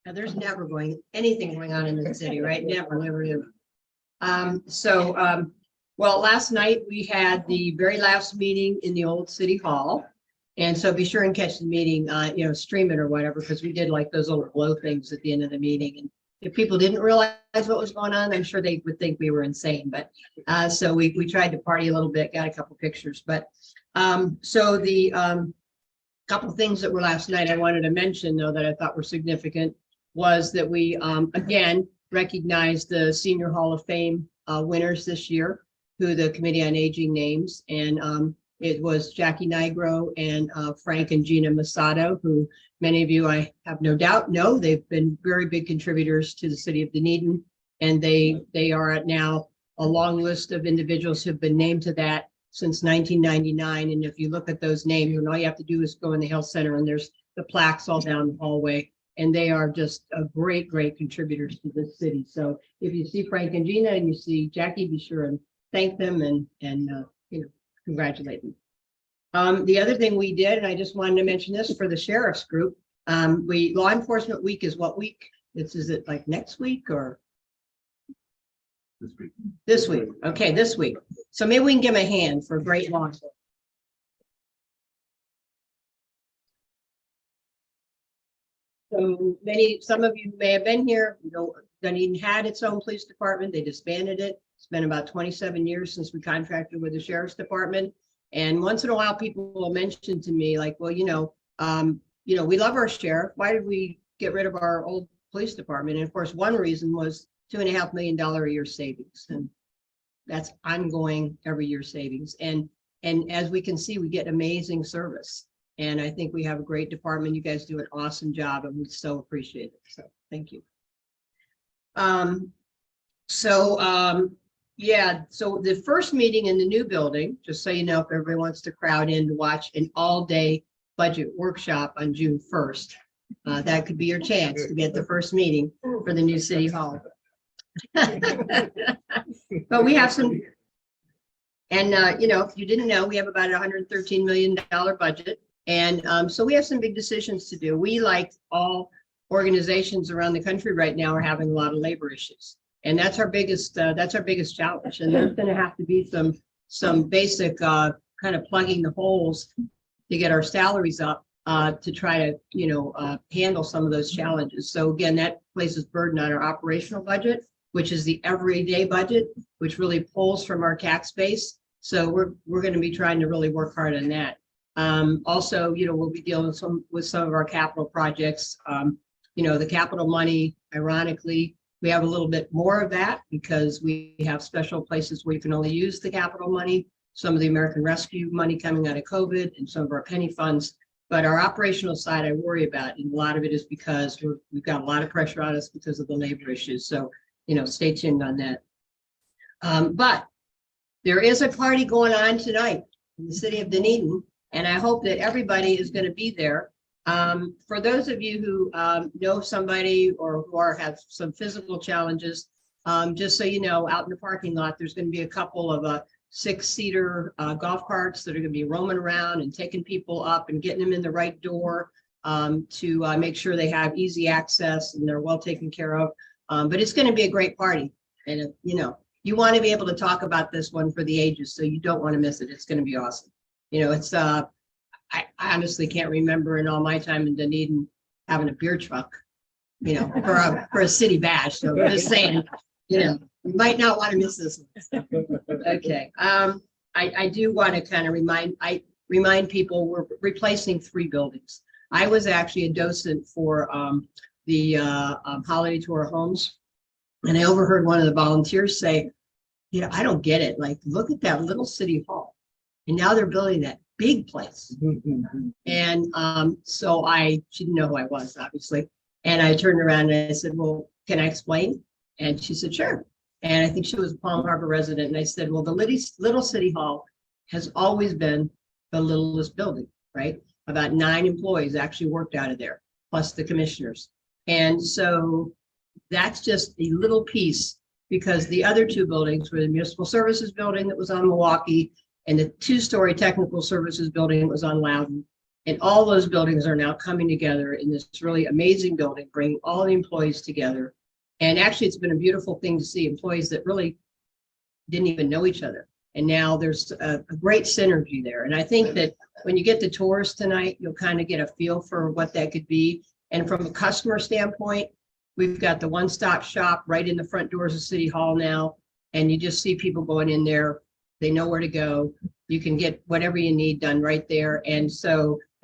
Now, there's never anything going on in the city, right? Never, never, never. Well, last night we had the very last meeting in the old city hall. And so be sure and catch the meeting, stream it or whatever, because we did like those little glow things at the end of the meeting. And if people didn't realize what was going on, I'm sure they would think we were insane. But so we tried to party a little bit, got a couple pictures. But so the couple things that were last night I wanted to mention, though, that I thought were significant was that we again recognized the Senior Hall of Fame winners this year, who the Committee on Aging names. And it was Jackie Nigro and Frank and Gina Masato, who many of you, I have no doubt, know. They've been very big contributors to the City of Dunedin, and they are at now a long list of individuals who've been named to that since 1999. And if you look at those names, and all you have to do is go in the health center, and there's the plaques all down the hallway, and they are just a great, great contributors to this city. So if you see Frank and Gina and you see Jackie, be sure and thank them and congratulate them. The other thing we did, and I just wanted to mention this for the sheriff's group, Law Enforcement Week is what week? Is it like next week or? This week. This week. Okay, this week. So maybe we can give them a hand for great law enforcement. So some of you may have been here. Dunedin had its own police department. They disbanded it. It's been about 27 years since we contracted with the sheriff's department. And once in a while, people will mention to me like, well, we love our sheriff. Why did we get rid of our old police department? And of course, one reason was $2.5 million a year savings. And that's ongoing every year savings. And as we can see, we get amazing service. And I think we have a great department. You guys do an awesome job, and we so appreciate it. So thank you. So the first meeting in the new building, just so you know, if everybody wants to crowd in to watch an all-day budget workshop on June 1st, that could be your chance to get the first meeting for the new city hall. But we have some, and if you didn't know, we have about $113 million budget. And so we have some big decisions to do. We, like all organizations around the country right now, are having a lot of labor issues. And that's our biggest challenge. And there's going to have to be some basic kind of plugging the holes to get our salaries up to try to, handle some of those challenges. So again, that places burden on our operational budget, which is the everyday budget, which really pulls from our tax base. So we're going to be trying to really work hard on that. Also, we'll be dealing with some of our capital projects. The capital money, ironically, we have a little bit more of that because we have special places where you can only use the capital money, some of the American Rescue money coming out of COVID and some of our penny funds. But our operational side, I worry about, and a lot of it is because we've got a lot of pressure on us because of the labor issues. So, stay tuned on that. But there is a party going on tonight in the City of Dunedin, and I hope that everybody is going to be there. For those of you who know somebody or who have some physical challenges, just so you know, out in the parking lot, there's going to be a couple of 6-seater golf carts that are going to be roaming around and taking people up and getting them in the right door to make sure they have easy access and they're well taken care of. But it's going to be a great party. And, you want to be able to talk about this one for the ages, so you don't want to miss it. It's going to be awesome. It's I honestly can't remember in all my time in Dunedin having a beer truck, for a city bash. So I'm just saying, you might not want to miss this one. Okay. I do want to kind of remind people we're replacing 3 buildings. I was actually a docent for the Holiday Tour Homes, and I overheard one of the volunteers say, I don't get it. Like, look at that little city hall, and now they're building that big place. And so she didn't know who I was, obviously. And I turned around and I said, well, can I explain? And she said, sure. And I think she was a Palm Harbor resident. And I said, well, the little city hall has always been the littlest building, right? About 9 employees actually worked out of there, plus the commissioners. And so that's just a little piece, because the other 2 buildings were the Municipal Services Building that was on Milwaukee, and the 2-story Technical Services Building was on Loudon. And all those buildings are now coming together in this really amazing building, bringing all the employees together. And actually, it's been a beautiful thing to see employees that really didn't even know each other. And now there's a great synergy there. And I think that when you get the tours tonight, you'll kind of get a feel for what that could be. And from a customer standpoint, we've got the one-stop shop right in the front doors of City Hall now. And you just see people going in there. They know where to go. You can get whatever you need done right there. And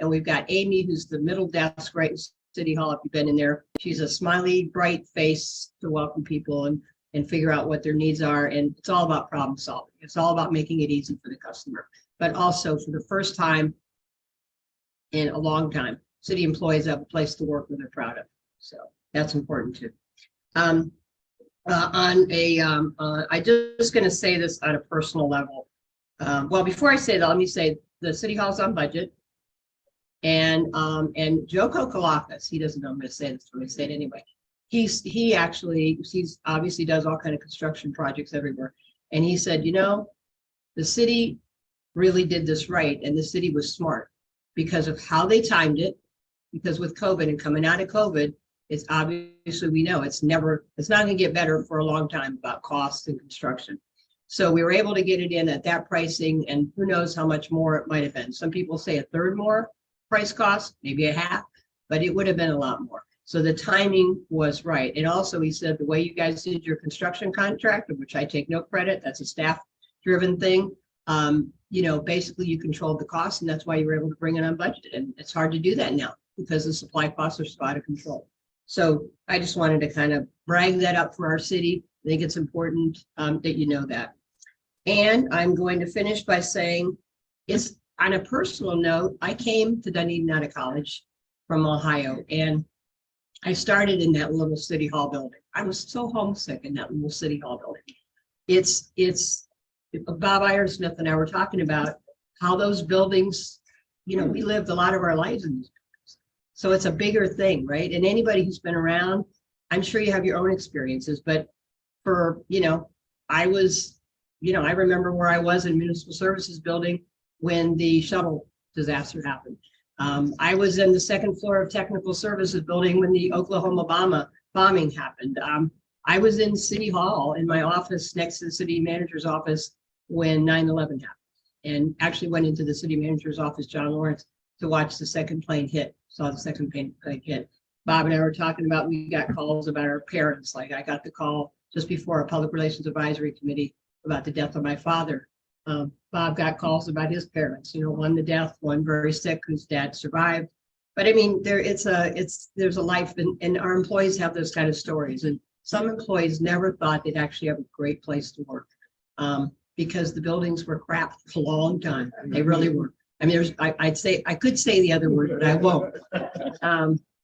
we've got Amy, who's the middle desk right in City Hall, if you've been in there. She's a smiley, bright face to welcome people and figure out what their needs are. And it's all about problem solving. It's all about making it easy for the customer. But also, for the first time in a long time, city employees have a place to work that they're proud of. So that's important too. I just going to say this on a personal level. Well, before I say that, let me say the City Hall's on budget. And Joko Kalakis, he doesn't know I'm going to say this, but I'm going to say it anyway. He's obviously does all kind of construction projects everywhere. And he said, the city really did this right. And the city was smart because of how they timed it, because with COVID and coming out of COVID, it's obviously, we know it's not going to get better for a long time about costs and construction. So we were able to get it in at that pricing, and who knows how much more it might have been. Some people say a third more price cost, maybe a half, but it would have been a lot more. So the timing was right. And also he said the way you guys did your construction contract, of which I take no credit, that's a staff driven thing. Basically you controlled the cost, and that's why you were able to bring it on budget. And it's hard to do that now because the supply costs are so out of control. So I just wanted to kind of brag that up for our city. I think it's important that you know that. And I'm going to finish by saying, it's on a personal note, I came to Dunedin out of college from Ohio, and I started in that little City Hall building. I was so homesick in that little City Hall building. It's Bob Ironsmith and I were talking about how those buildings, we lived a lot of our lives in these buildings. So it's a bigger thing, right? And anybody who's been around, I'm sure you have your own experiences, but I remember where I was in Municipal Services Building when the shuttle disaster happened. I was in the second floor of Technical Services Building when the Oklahoma bombing happened. I was in City Hall in my office next to the city manager's office when 9/11 happened, and actually went into the city manager's office, John Lawrence, to watch the second plane hit, saw the second plane hit. Bob and I were talking about, we got calls about our parents. Like I got the call just before a public relations advisory committee about the death of my father. Bob got calls about his parents, one to death, one very sick, whose dad survived. But I mean, there's a life, and our employees have those kind of stories. And some employees never thought they'd actually have a great place to work because the buildings were crap for a long time. They really were. I mean, I could say the other word, but I won't.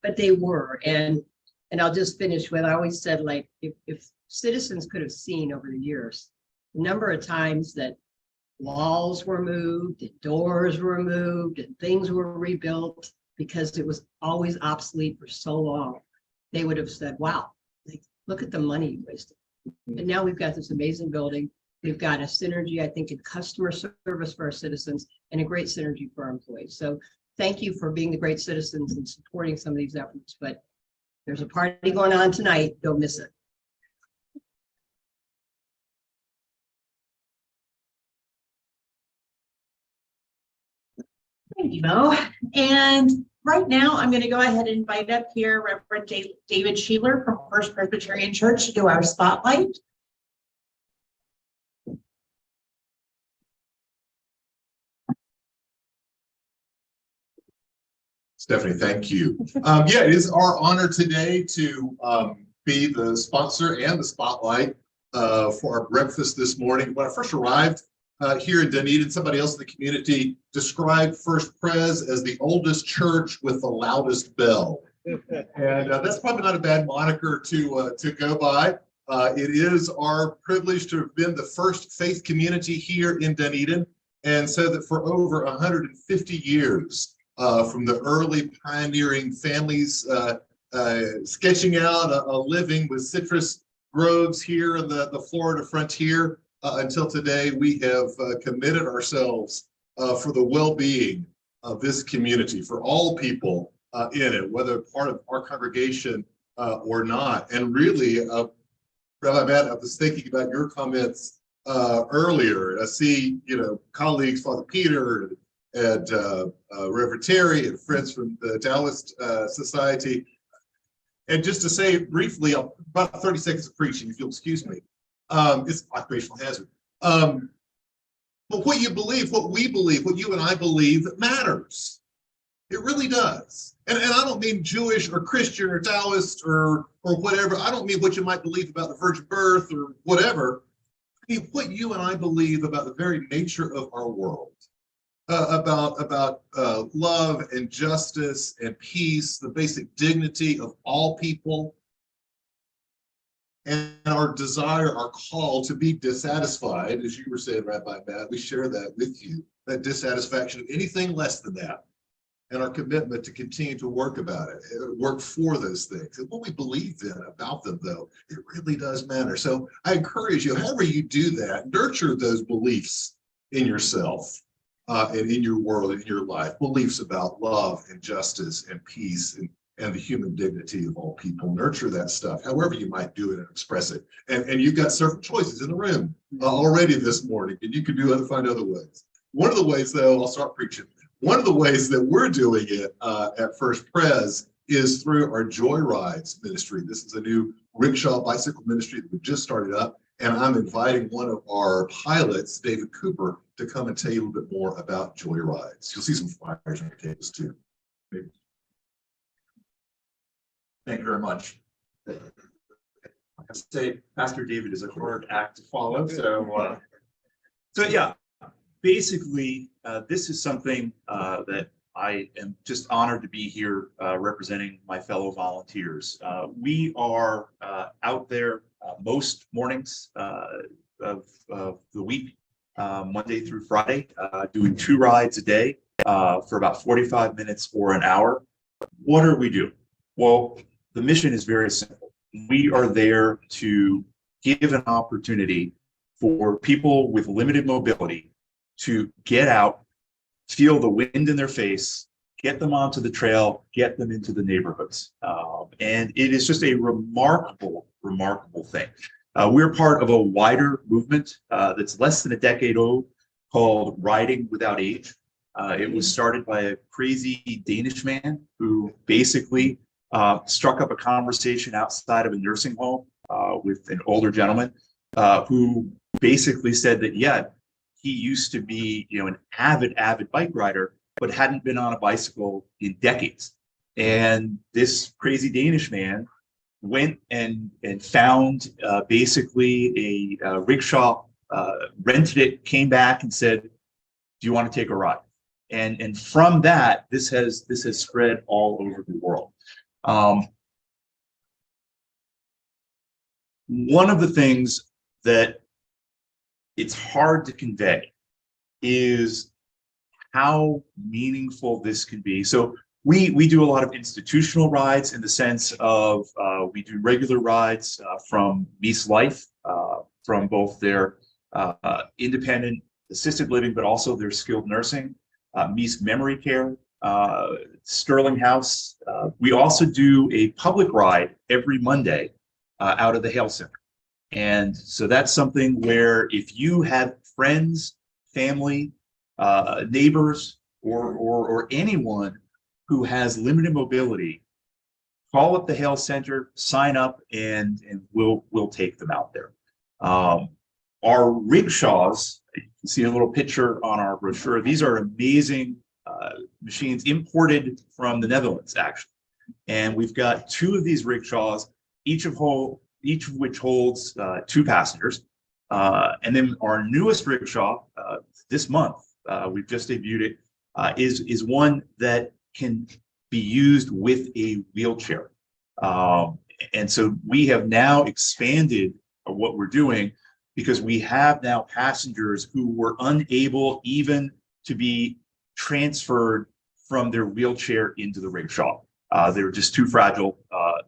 But they were. And I'll just finish with, I always said, like, if citizens could have seen over the years, the number of times that walls were moved and doors were moved and things were rebuilt because it was always obsolete for so long, they would have said, wow, like, look at the money you wasted. And now we've got this amazing building. We've got a synergy, I think, in customer service for our citizens and a great synergy for our employees. So thank you for being the great citizens and supporting some of these efforts. But there's a party going on tonight. Don't miss it. Thank you, Mo. And right now, I'm going to go ahead and invite up here Reverend David Sheeler from First Presbyterian Church to do our spotlight. Stephanie, thank you. Yeah, it is our honor today to be the sponsor and the spotlight for our breakfast this morning. When I first arrived here in Dunedin, somebody else in the community described First Pres as the oldest church with the loudest bell. And that's probably not a bad moniker to go by. It is our privilege to have been the first faith community here in Dunedin, and so that for over 150 years, from the early pioneering families sketching out a living with citrus groves here in the Florida frontier, until today, we have committed ourselves for the well-being of this community, for all people in it, whether part of our congregation or not. And really, Rabbi Matt, I was thinking about your comments earlier. I see, colleagues, Father Peter and Reverend Terry and friends from the Taoist Society. And just to say briefly, about 30 seconds of preaching, if you'll excuse me, it's occupational hazard. But what you believe, what we believe, what you and I believe matters. It really does. And I don't mean Jewish or Christian or Taoist or whatever. I don't mean what you might believe about the virgin birth or whatever. I mean what you and I believe about the very nature of our world, about love and justice and peace, the basic dignity of all people, and our desire, our call to be dissatisfied, as you were saying, Rabbi Matt. We share that with you, that dissatisfaction of anything less than that, and our commitment to continue to work about it, work for those things. And what we believe then about them, though, it really does matter. So I encourage you, however you do that, nurture those beliefs in yourself and in your world, in your life, beliefs about love and justice and peace and the human dignity of all people. Nurture that stuff, however you might do it and express it. And you've got several choices in the room already this morning, and you can find other ways. One of the ways, though, I'll start preaching. One of the ways that we're doing it at First Pres is through our Joy Rides ministry. This is a new rickshaw bicycle ministry that we just started up, and I'm inviting one of our pilots, David Cooper, to come and tell you a little bit more about Joy Rides. You'll see some flyers on the tables too. Maybe. Thank you very much. I have to say, Pastor David is a hard act to follow. So yeah, basically, this is something that I am just honored to be here representing my fellow volunteers. We are out there most mornings of the week, Monday through Friday, doing 2 rides a day for about 45 minutes or an hour. What are we doing? Well, the mission is very simple. We are there to give an opportunity for people with limited mobility to get out, feel the wind in their face, get them onto the trail, get them into the neighborhoods. And it is just a remarkable thing. We're part of a wider movement that's less than a decade old called Riding Without Age. It was started by a crazy Danish man who basically struck up a conversation outside of a nursing home with an older gentleman who basically said that, yeah, he used to be, an avid bike rider, but hadn't been on a bicycle in decades. And this crazy Danish man went and found basically a rickshaw, rented it, came back and said, do you want to take a ride? And from that, this has spread all over the world. One of the things that it's hard to convey is how meaningful this can be. So we do a lot of institutional rides in the sense of we do regular rides from Mies Life, from both their independent assisted living, but also their skilled nursing, Mies Memory Care, Sterling House. We also do a public ride every Monday out of the Hale Center. And so that's something where if you have friends, family, neighbors, or anyone who has limited mobility, call up the Hale Center, sign up, and we'll take them out there. Our rickshaws, you can see a little picture on our brochure. These are amazing machines imported from the Netherlands, actually. And we've got 2 of these rickshaws, each of which holds 2 passengers. And then our newest rickshaw this month, we've just debuted it, is one that can be used with a wheelchair. And so we have now expanded what we're doing because we have now passengers who were unable even to be transferred from their wheelchair into the rickshaw. They were just too fragile,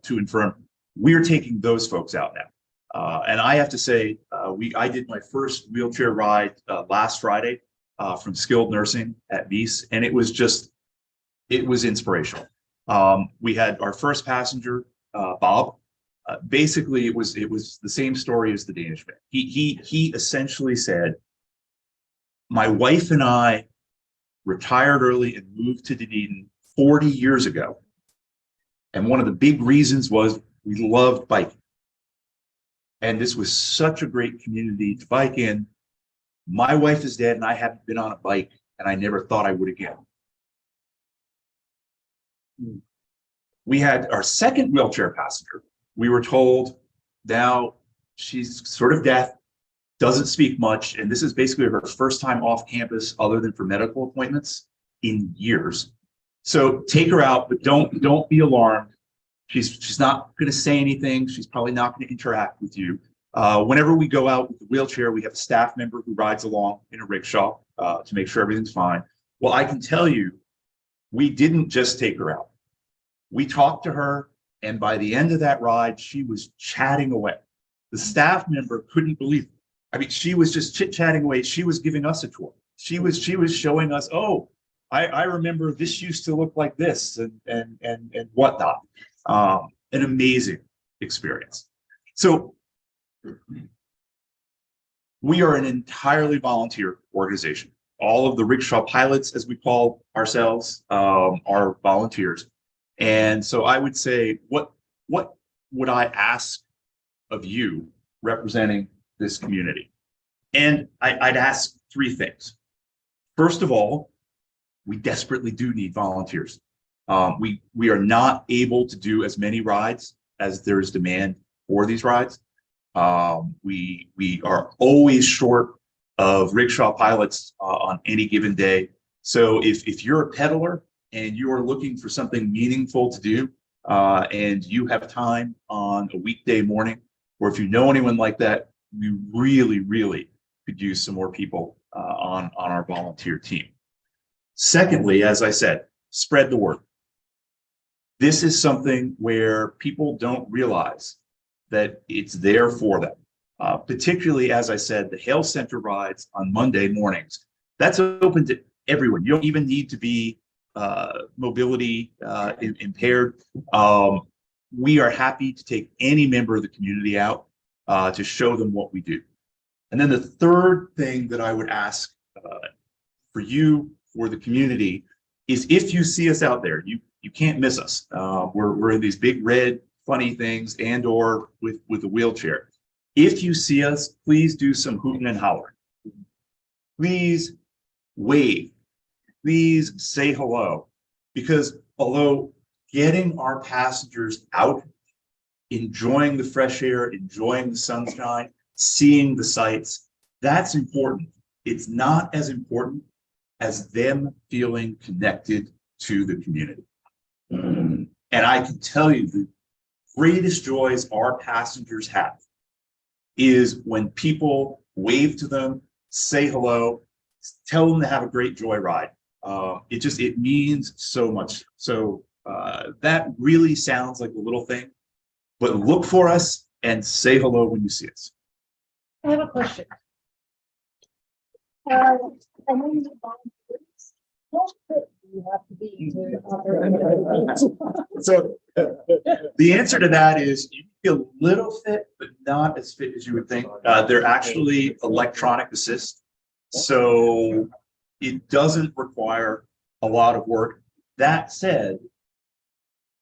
too infirm. We're taking those folks out now. And I have to say, I did my first wheelchair ride last Friday. from skilled nursing at Beast, and it was inspirational. We had our first passenger, Bob. Basically, it was the same story as the Danish man. He essentially said, my wife and I retired early and moved to Dunedin 40 years ago. And one of the big reasons was we loved biking. And this was such a great community to bike in. My wife is dead and I haven't been on a bike, and I never thought I would again. We had our second wheelchair passenger. We were told now she's sort of deaf, doesn't speak much, and this is basically her first time off campus other than for medical appointments in years. So take her out, but don't be alarmed. She's not going to say anything. She's probably not going to interact with you. Whenever we go out with the wheelchair, we have a staff member who rides along in a rickshaw to make sure everything's fine. Well, I can tell you, we didn't just take her out. We talked to her, and by the end of that ride, she was chatting away. The staff member couldn't believe it. I mean, she was just chit-chatting away. She was giving us a tour. She was showing us, oh, I remember this used to look like this and whatnot. An amazing experience. So we are an entirely volunteer organization. All of the rickshaw pilots, as we call ourselves, are volunteers. And so I would say, what would I ask of you representing this community? And I'd ask three things. First of all, we desperately do need volunteers. We are not able to do as many rides as there is demand for these rides. We are always short of rickshaw pilots on any given day. So if you're a peddler and you are looking for something meaningful to do, and you have time on a weekday morning, or if you know anyone like that, we really could use some more people on our volunteer team. Secondly, as I said, spread the word. This is something where people don't realize that it's there for them. Particularly, as I said, the Hale Center rides on Monday mornings. That's open to everyone. You don't even need to be mobility impaired. We are happy to take any member of the community out to show them what we do. And then the third thing that I would ask for you, for the community, is if you see us out there, you can't miss us. We're in these big red funny things and or with a wheelchair. If you see us, please do some hooting and hollering. Please wave. Please say hello. Because although getting our passengers out, enjoying the fresh air, enjoying the sunshine, seeing the sights, that's important. It's not as important as them feeling connected to the community. And I can tell you the greatest joys our passengers have is when people wave to them, say hello, tell them to have a great joy ride. It means so much. So that really sounds like a little thing, but look for us and say hello when you see us. I have a question. I know you volunteers. What fit do you have to be to operate? So the answer to that is you can be a little fit, but not as fit as you would think. They're actually electronic assist. So it doesn't require a lot of work. That said,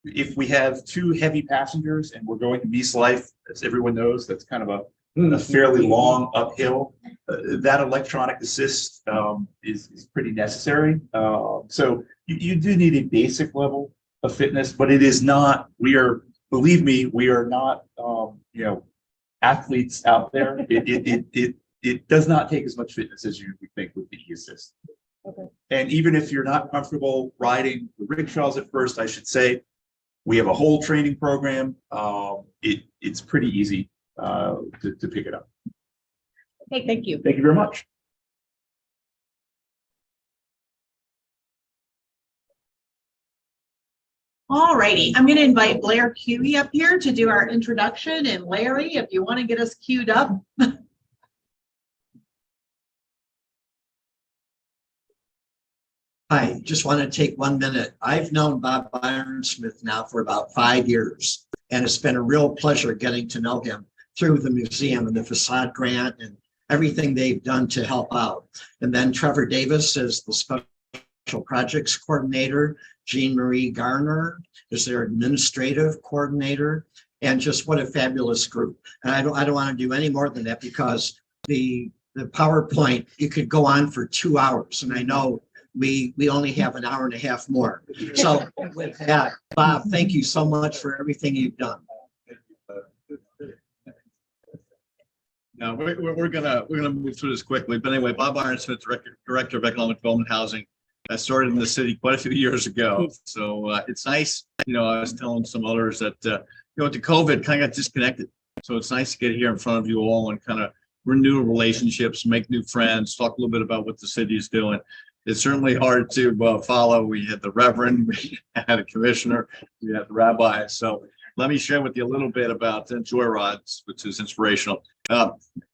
if we have two heavy passengers and we're going to Beast Life, as everyone knows, that's kind of a fairly long uphill. That electronic assist is pretty necessary. So you do need a basic level of fitness, but it is not, believe me, we are not, athletes out there. It does not take as much fitness as you would think with the e-assist. Okay. And even if you're not comfortable riding the rickshaws at first, I should say, we have a whole training program. It's pretty easy to pick it up. Okay, thank you. Thank you very much. All righty, I'm going to invite Blair Cuey up here to do our introduction, and Larry, if you want to get us queued up. Hi, just want to take 1 minute. I've known Bob Ironsmith now for about 5 years, and it's been a real pleasure getting to know him through the museum and the facade grant and everything they've done to help out. And then Trevor Davis is the special projects coordinator. Jean Marie Garner is their administrative coordinator, and just what a fabulous group. And I don't want to do any more than that because the PowerPoint, you could go on for 2 hours, and I know we only have an hour and a half more. So with that, Bob, thank you so much for everything you've done. Now, we're gonna move through this quickly, but anyway, Bob Ironsmith, Director of Economic Development Housing. I started in the city quite a few years ago, so it's nice. You know, I was telling some others that with the COVID, kind of got disconnected. So it's nice to get here in front of you all and kind of renew relationships, make new friends, talk a little bit about what the city is doing. It's certainly hard to follow. We had the Reverend, we had a commissioner, we had the rabbi. So let me share with you a little bit about Joyrides, which is inspirational.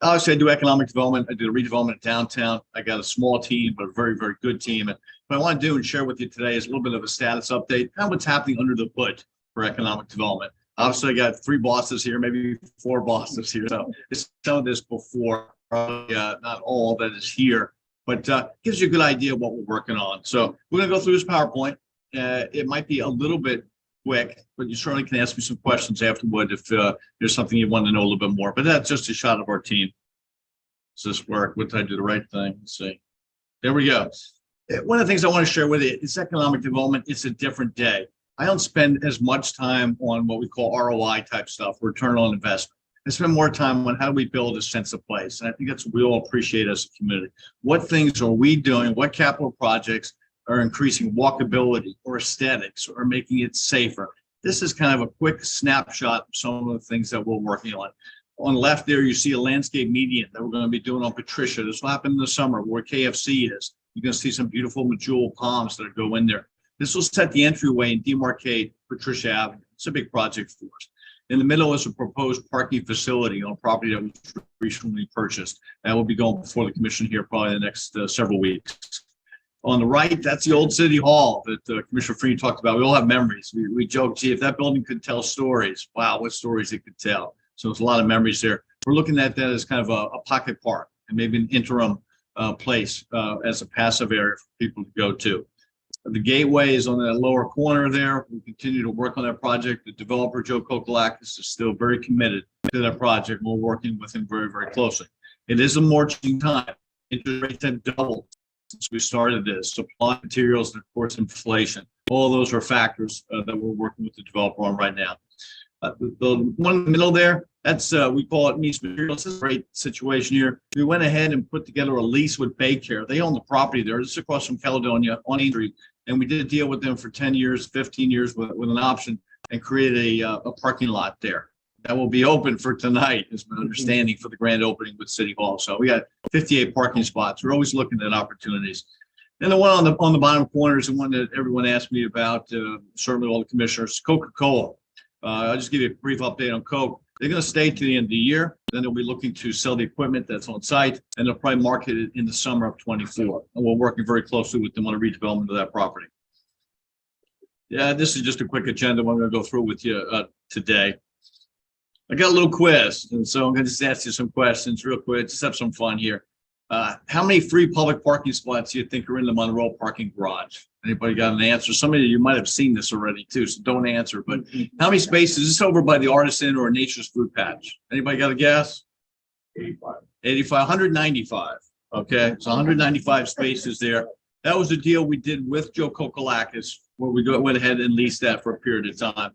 Obviously, I do economic development. I do redevelopment downtown. I got a small team, but a very, very good team. And what I want to do and share with you today is a little bit of a status update, kind of what's happening under the hood for economic development. Obviously, I got 3 bosses here, maybe 4 bosses here. So it's some of this before, not all that is here, but gives you a good idea of what we're working on. So we're going to go through this PowerPoint. It might be a little bit quick, but you certainly can ask me some questions afterward if there's something you want to know a little bit more. But that's just a shot of our team. Does this work? What did I do the right thing? Let's see. There we go. One of the things I want to share with you is economic development. It's a different day. I don't spend as much time on what we call ROI type stuff, return on investment. I spend more time on how do we build a sense of place. And I think that's what we all appreciate as a community. What things are we doing? What capital projects are increasing walkability or aesthetics or making it safer? This is kind of a quick snapshot of some of the things that we're working on. On the left there, you see a landscape median that we're going to be doing on Patricia. This will happen in the summer where KFC is. You're going to see some beautiful medjool palms that go in there. This will set the entryway and demarcate Patricia Avenue. It's a big project for us. In the middle is a proposed parking facility on a property that was recently purchased. That will be going before the commission here probably the next several weeks. On the right, that's the old City Hall that Commissioner Freed talked about. We all have memories. We joke, gee, if that building could tell stories, wow, what stories it could tell. So there's a lot of memories there. We're looking at that as kind of a pocket park and maybe an interim place as a passive area for people to go to. The gateway is on the lower corner there. We continue to work on that project. The developer, Joe Kokolakis, is still very committed to that project. We're working with him very, very closely. It is a marching time. Interest rates have doubled since we started this. Supply materials and, of course, inflation. All those are factors that we're working with the developer on right now. The one in the middle there, that's we call it Meats Materials. This is a great situation here. We went ahead and put together a lease with Baycare. They own the property there. This is across from Caledonia on Main Street. And we did a deal with them for 10 years, 15 years with an option and created a parking lot there. That will be open for tonight, is my understanding, for the grand opening with City Hall. So we got 58 parking spots. We're always looking at opportunities. And the one on the bottom corner is the one that everyone asked me about, certainly all the commissioners, Coca-Cola. I'll just give you a brief update on Coke. They're going to stay to the end of the year. Then they'll be looking to sell the equipment that's on site, and they'll probably market it in the summer of 24. And we're working very closely with them on a redevelopment of that property. Yeah, this is just a quick agenda I'm going to go through with you today. I got a little quiz, and so I'm going to just ask you some questions real quick. Just have some fun here. How many free public parking spots do you think are in the Monroe parking garage? Anybody got an answer? Some of you might have seen this already too, so don't answer. But how many spaces is this over by the Artisan or Nature's Food Patch? Anybody got a guess? 85, 195. Okay, so 195 spaces there. That was a deal we did with Joe Kokolakis, where we went ahead and leased that for a period of time.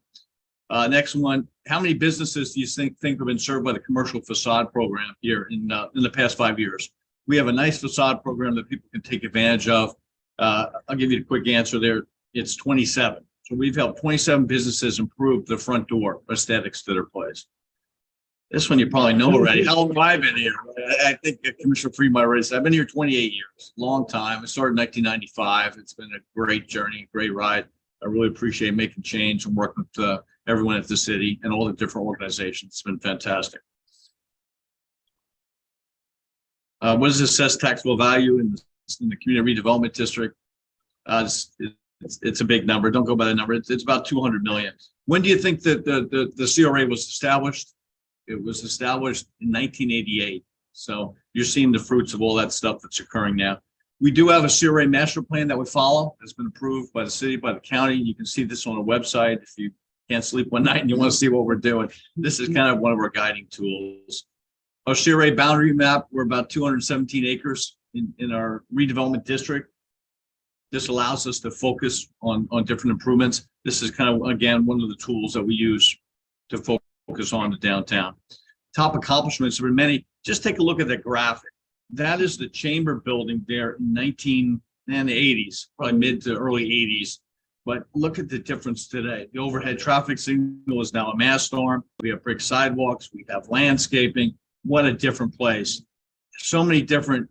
Next one, how many businesses do you think have been served by the commercial facade program here in the past 5 years? We have a nice facade program that people can take advantage of. I'll give you a quick answer there. It's 27. So we've helped 27 businesses improve the front door aesthetics to their place. This one you probably know already. How long have I been here? I think Commissioner Freed might already said, I've been here 28 years, long time. I started in 1995. It's been a great journey, great ride. I really appreciate making change and working with everyone at the city and all the different organizations. It's been fantastic. What is assessed taxable value in the community redevelopment district? It's a big number. Don't go by the number. It's about 200 million. When do you think that the CRA was established? It was established in 1988. So you're seeing the fruits of all that stuff that's occurring now. We do have a CRA master plan that we follow. It's been approved by the city, by the county. You can see this on a website if you can't sleep one night and you want to see what we're doing. This is kind of one of our guiding tools. Our CRA boundary map, we're about 217 acres in our redevelopment district. This allows us to focus on different improvements. This is kind of, again, one of the tools that we use to focus on the downtown. Top accomplishments, there were many. Just take a look at that graphic. That is the chamber building there in the 80s, probably mid to early 80s. But look at the difference today. The overhead traffic signal is now a mast arm. We have brick sidewalks. We have landscaping. What a different place. So many different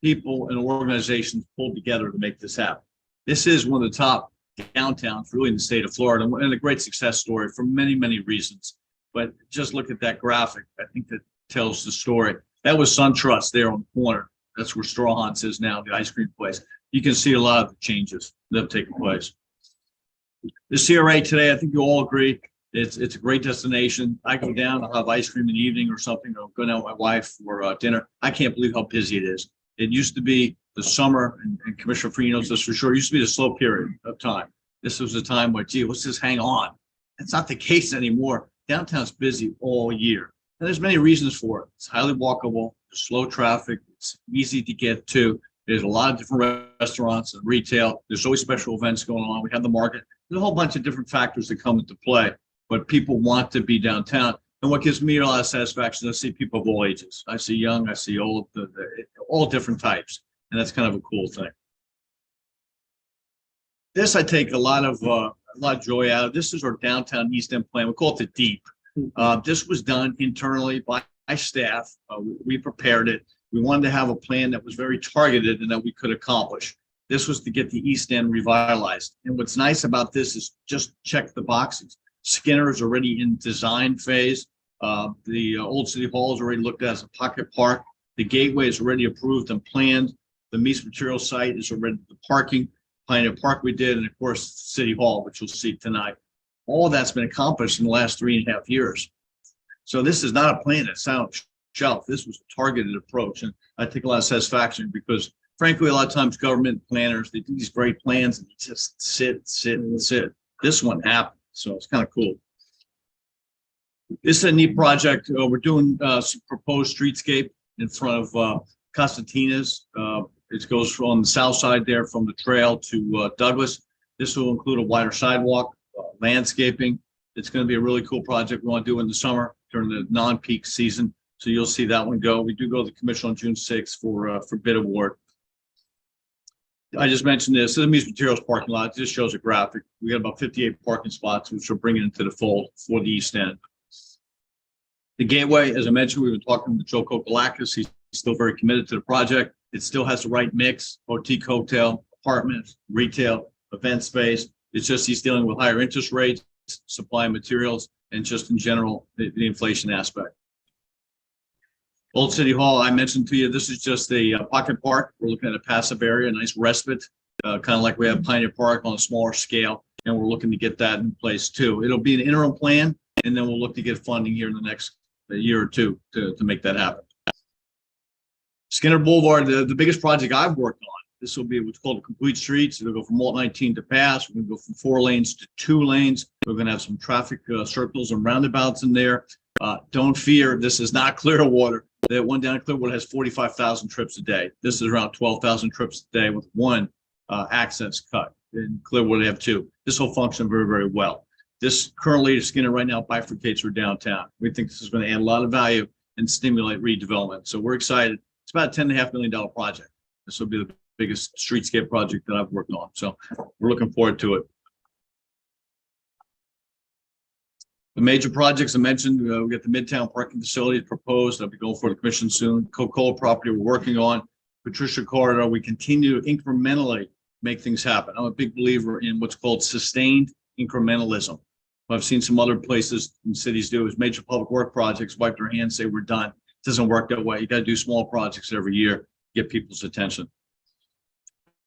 people and organizations pulled together to make this happen. This is one of the top downtowns really in the state of Florida and a great success story for many, many reasons. But just look at that graphic. I think that tells the story. That was SunTrust there on the corner. That's where Strawhans is now, the ice cream place. You can see a lot of the changes that have taken place. The CRA today, I think you all agree, it's a great destination. I go down, I'll have ice cream in the evening or something, or go down with my wife for dinner. I can't believe how busy it is. It used to be the summer, and Commissioner Free knows this for sure, it used to be the slow period of time. This was a time where, gee, let's just hang on. That's not the case anymore. Downtown's busy all year. And there's many reasons for it. It's highly walkable, there's slow traffic, it's easy to get to. There's a lot of different restaurants and retail. There's always special events going on. We have the market. There's a whole bunch of different factors that come into play, but people want to be downtown. And what gives me a lot of satisfaction, I see people of all ages. I see young, I see old, all different types. And that's kind of a cool thing. This I take a lot of joy out of. This is our downtown East End plan. We call it the DEEP. This was done internally by staff. We prepared it. We wanted to have a plan that was very targeted and that we could accomplish. This was to get the East End revitalized. And what's nice about this is just check the boxes. Skinner is already in design phase. The old City Hall is already looked at as a pocket park. The gateway is already approved and planned. The Mies Material site is already the parking. Pioneer Park we did, and of course, City Hall, which you'll see tonight. All of that's been accomplished in the last 3.5 years. So this is not a plan that's on a shelf. This was a targeted approach. And I take a lot of satisfaction because frankly, a lot of times government planners, they do these great plans and they just sit. This one happened. So it's kind of cool. This is a neat project. We're doing some proposed streetscape in front of Costantina's. It goes from the south side there from the trail to Douglas. This will include a wider sidewalk, landscaping. It's going to be a really cool project we want to do in the summer during the non-peak season. So you'll see that one go. We do go to the commission on June 6th for bid award. I just mentioned this. This is the Mies Materials parking lot. It just shows a graphic. We got about 58 parking spots, which we're bringing into the fold for the East End. The gateway, as I mentioned, we've been talking with Joe Kokolakis. He's still very committed to the project. It still has the right mix, boutique hotel, apartments, retail, event space. It's just he's dealing with higher interest rates, supply of materials, and just in general, the inflation aspect. Old City Hall, I mentioned to you, this is just a pocket park. We're looking at a passive area, a nice respite, kind of like we have Pioneer Park on a smaller scale, and we're looking to get that in place too. It'll be an interim plan, and then we'll look to get funding here in the next year or two to make that happen. Skinner Boulevard, the biggest project I've worked on. This will be what's called a complete streets. It'll go from Alt 19 to Pass. We're going to go from 4 lanes to 2 lanes. We're going to have some traffic circles and roundabouts in there. Don't fear, this is not Clearwater. That one down in Clearwater has 45,000 trips a day. This is around 12,000 trips a day with one access cut. In Clearwater, they have 2. This will function very, very well. This currently, Skinner right now bifurcates through downtown. We think this is going to add a lot of value and stimulate redevelopment. So we're excited. It's about a $10.5 million project. This will be the biggest streetscape project that I've worked on. So we're looking forward to it. The major projects I mentioned, we got the Midtown parking facility proposed. That'll be going for the commission soon. Coca-Cola property we're working on. Patricia Corridor, we continue to incrementally make things happen. I'm a big believer in what's called sustained incrementalism. What I've seen some other places and cities do is major public work projects, wipe their hands, say we're done. It doesn't work that way. You got to do small projects every year, get people's attention.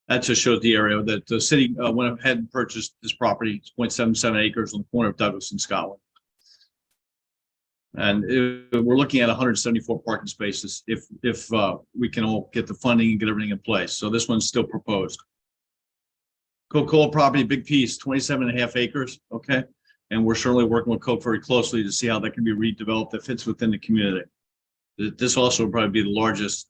That just shows the area that the city went ahead and purchased this property. It's 0.77 acres on the corner of Douglas and Scotland. And we're looking at 174 parking spaces if we can all get the funding and get everything in place. So this one's still proposed. Coca-Cola property, big piece, 27.5 acres. Okay. And we're certainly working with Coke very closely to see how that can be redeveloped that fits within the community. This also will probably be the largest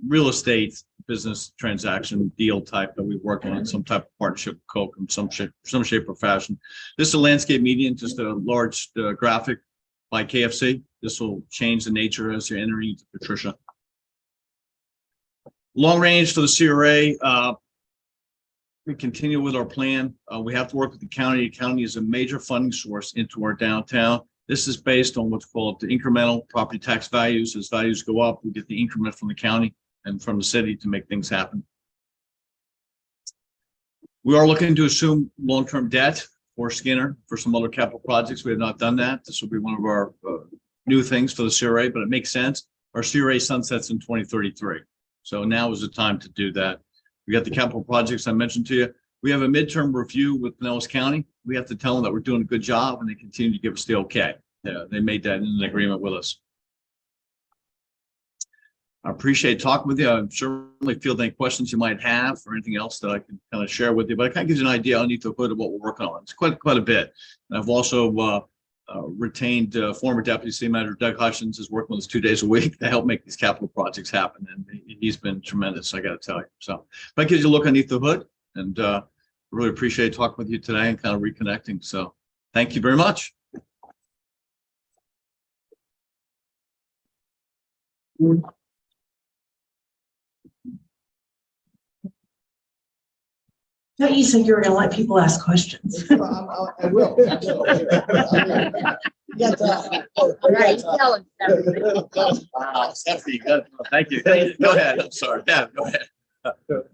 real estate business transaction deal type that we work on, some type of partnership with Coke in some shape or fashion. This is a landscape median, just a large graphic by KFC. This will change the nature as you're entering into Patricia. Long range for the CRA. We continue with our plan. We have to work with the county. The county is a major funding source into our downtown. This is based on what's called the incremental property tax values. As values go up, we get the increment from the county and from the city to make things happen. We are looking to assume long-term debt for Skinner for some other capital projects. We have not done that. This will be one of our new things for the CRA, but it makes sense. Our CRA sunsets in 2033. So now is the time to do that. We got the capital projects I mentioned to you. We have a midterm review with Pinellas County. We have to tell them that we're doing a good job and they continue to give us the okay. Yeah, they made that in an agreement with us. I appreciate talking with you. I certainly field any questions you might have or anything else that I can kind of share with you, but it kind of gives you an idea underneath the hood of what we're working on. It's quite a bit. And I've also retained former Deputy City Manager Doug Hutchins is working with us 2 days a week to help make these capital projects happen. And he's been tremendous, I got to tell you. So that gives you a look underneath the hood, and really appreciate talking with you today and kind of reconnecting. So thank you very much. No, you said you were going to let people ask questions. I will. Right, tell him everything. Wow, Stephanie, thank you. Go ahead. I'm sorry. Yeah, go ahead.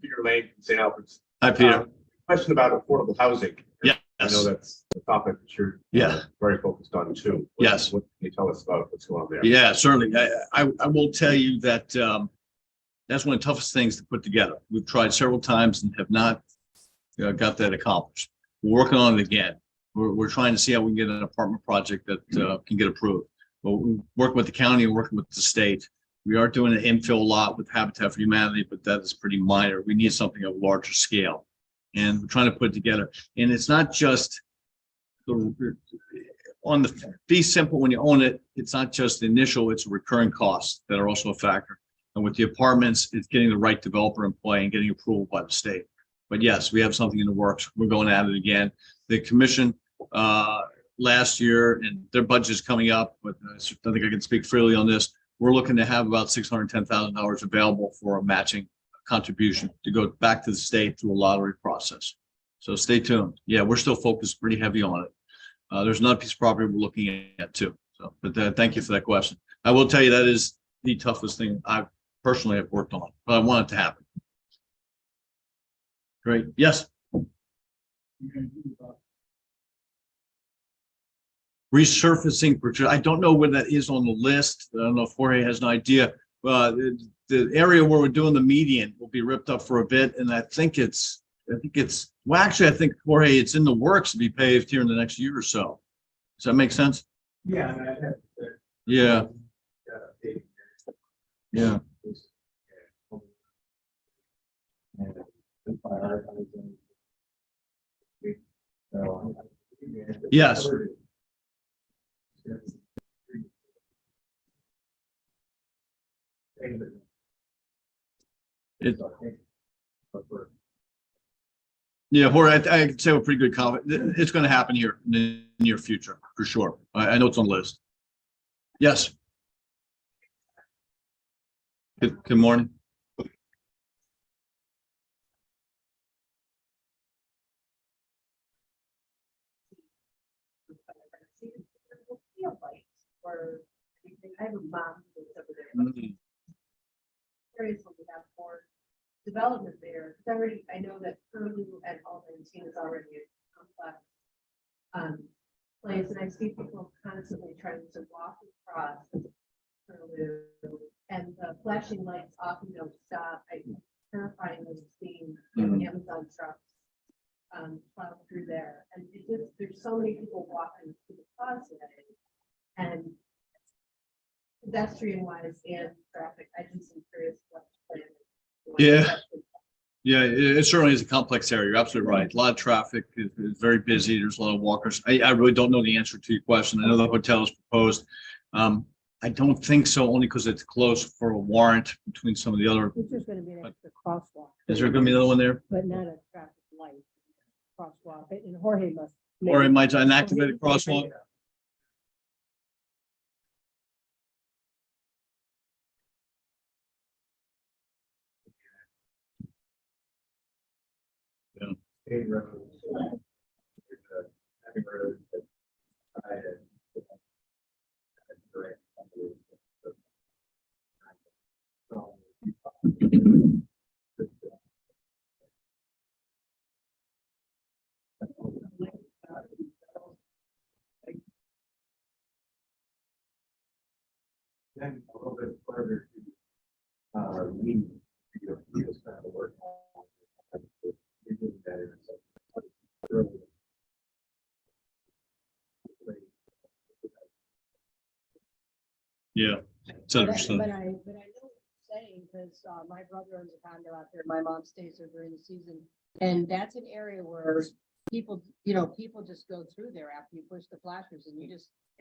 Peter Lane from St. Albert's. Hi, Peter. Question about affordable housing. Yes. I know that's the topic that you're Yeah. very focused on too. Yes. What can you tell us about what's going on there? Yeah, certainly. I will tell you that that's one of the toughest things to put together. We've tried several times and have not got that accomplished. We're working on it again. We're trying to see how we can get an apartment project that can get approved. But we're working with the county and working with the state. We are doing an infill lot with Habitat for Humanity, but that is pretty minor. We need something of larger scale. And we're trying to put it together. And it's not just on the fee simple when you own it, it's not just the initial, it's recurring costs that are also a factor. And with the apartments, it's getting the right developer in play and getting approval by the state. But yes, we have something in the works. We're going at it again. The commission last year, and their budget is coming up, but I think I can speak freely on this. We're looking to have about $610,000 available for a matching contribution to go back to the state through a lottery process. So stay tuned. Yeah, we're still focused pretty heavy on it. There's another piece of property we're looking at too. So, but thank you for that question. I will tell you that is the toughest thing I personally have worked on, but I want it to happen. Great. Yes. Resurfacing. I don't know where that is on the list. I don't know if Jorge has an idea. The area where we're doing the median will be ripped up for a bit, and I think it's well, actually, I think Jorge, it's in the works to be paved here in the next year or so. Does that make sense? Yeah. Yeah. Yeah. Yes. Yeah, Jorge, I can say with pretty good confidence, it's going to happen here in the near future, for sure. I know it's on the list. Yes. Good morning. I have a mom who lives over there. Curious what we have for development there. It's already, I know that Curlew and Albertine is already a complex place, and I see people constantly trying to walk across Curlew, and the flashing lights often don't stop. terrifyingly seeing Mhm. Amazon trucks plow through there. And it just, there's so many people walking through the plaza today. And pedestrian wise and traffic, I just am curious what the plan is. Yeah. Yeah, it certainly is a complex area. You're absolutely right. A lot of traffic is very busy. There's a lot of walkers. I really don't know the answer to your question. I know the hotel is proposed. I don't think so, only because it's close for a warrant between some of the other. It's just gonna be an extra crosswalk. Is there gonna be another one there? But not a traffic light crosswalk, and Jorge must. Or it might an activated crosswalk? Then a little bit further to, we, this kind of work. Yeah, it's But I understood. know what you're saying, because my brother owns a condo out there, my mom stays there during the season. And that's an area where people, people just go through there after you push the flashers and you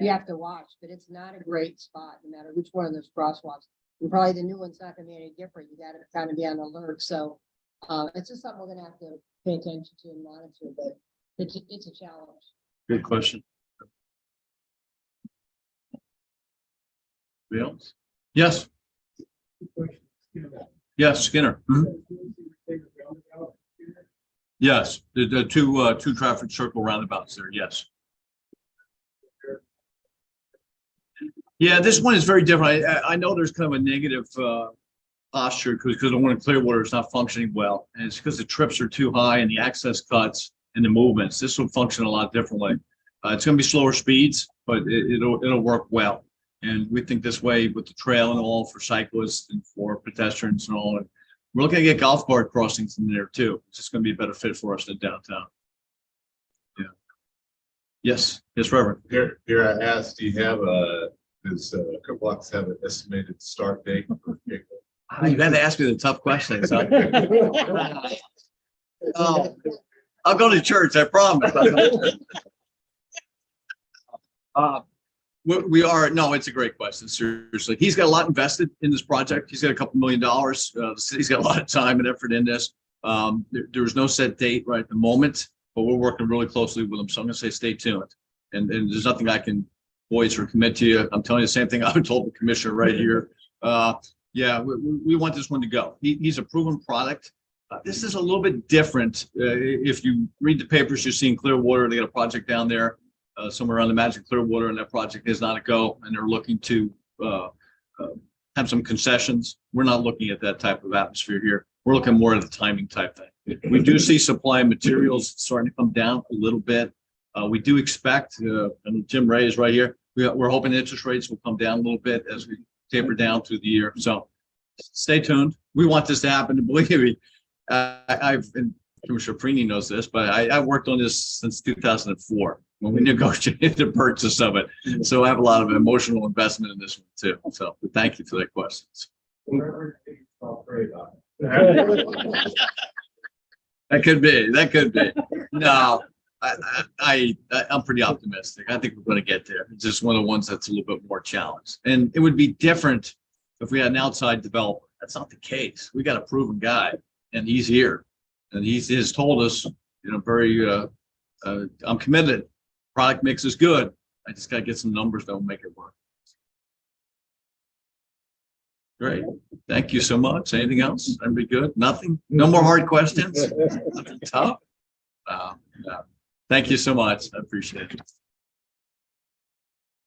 have to watch, but it's not a great spot, no matter which one of those crosswalks. And probably the new one's not gonna be any different. You gotta kind of be on alert, so it's just something we're gonna have to pay attention to and monitor, but it's a challenge. Good question. Anybody else? Yes. Yes, Skinner. Mhm. Yes, the two traffic circle roundabouts there, yes. Yeah, this one is very different. I know there's kind of a negative posture because the one in Clearwater is not functioning well. And it's because the trips are too high and the access cuts and the movements. This will function a lot differently. It's going to be slower speeds, but it'll work well. And we think this way with the trail and all for cyclists and for pedestrians and all. And we're looking to get golf cart crossings in there too. It's just going to be a better fit for us than downtown. Yeah. Yes, Reverend. Here I asked, do you have does Cookblocks have an estimated start date? You got to ask me the tough questions. Huh? Oh, I'll go to church, I promise. We are, no, it's a great question, seriously. He's got a lot invested in this project. He's got a couple $1 million. The city's got a lot of time and effort in this. There's no set date right at the moment, but we're working really closely with him. So I'm gonna say stay tuned. And there's nothing I can voice or commit to you. I'm telling you the same thing I told the commissioner right here. Yeah, we want this one to go. He's a proven product. This is a little bit different. If you read the papers, you're seeing Clearwater. They got a project down there somewhere around the Magic Clearwater, and that project is not a go. And they're looking to have some concessions. We're not looking at that type of atmosphere here. We're looking more at a timing type thing. We do see supply of materials starting to come down a little bit. We do expect, and Jim Ray is right here. We're hoping interest rates will come down a little bit as we taper down through the year. So stay tuned. We want this to happen. And believe me, and Commissioner Freeney knows this, but I worked on this since 2004 when we negotiated the purchase of it. So I have a lot of emotional investment in this one too. So thank you for that question. That could be. No, I'm pretty optimistic. I think we're going to get there. It's just one of the ones that's a little bit more challenged. And it would be different if we had an outside developer. That's not the case. We got a proven guy and he's here. And he has told us, I'm committed. Product mix is good. I just got to get some numbers that will make it work. Great. Thank you so much. Anything else? Everybody good? Nothing? No more hard questions? Nothing tough? No. Thank you so much. I appreciate it.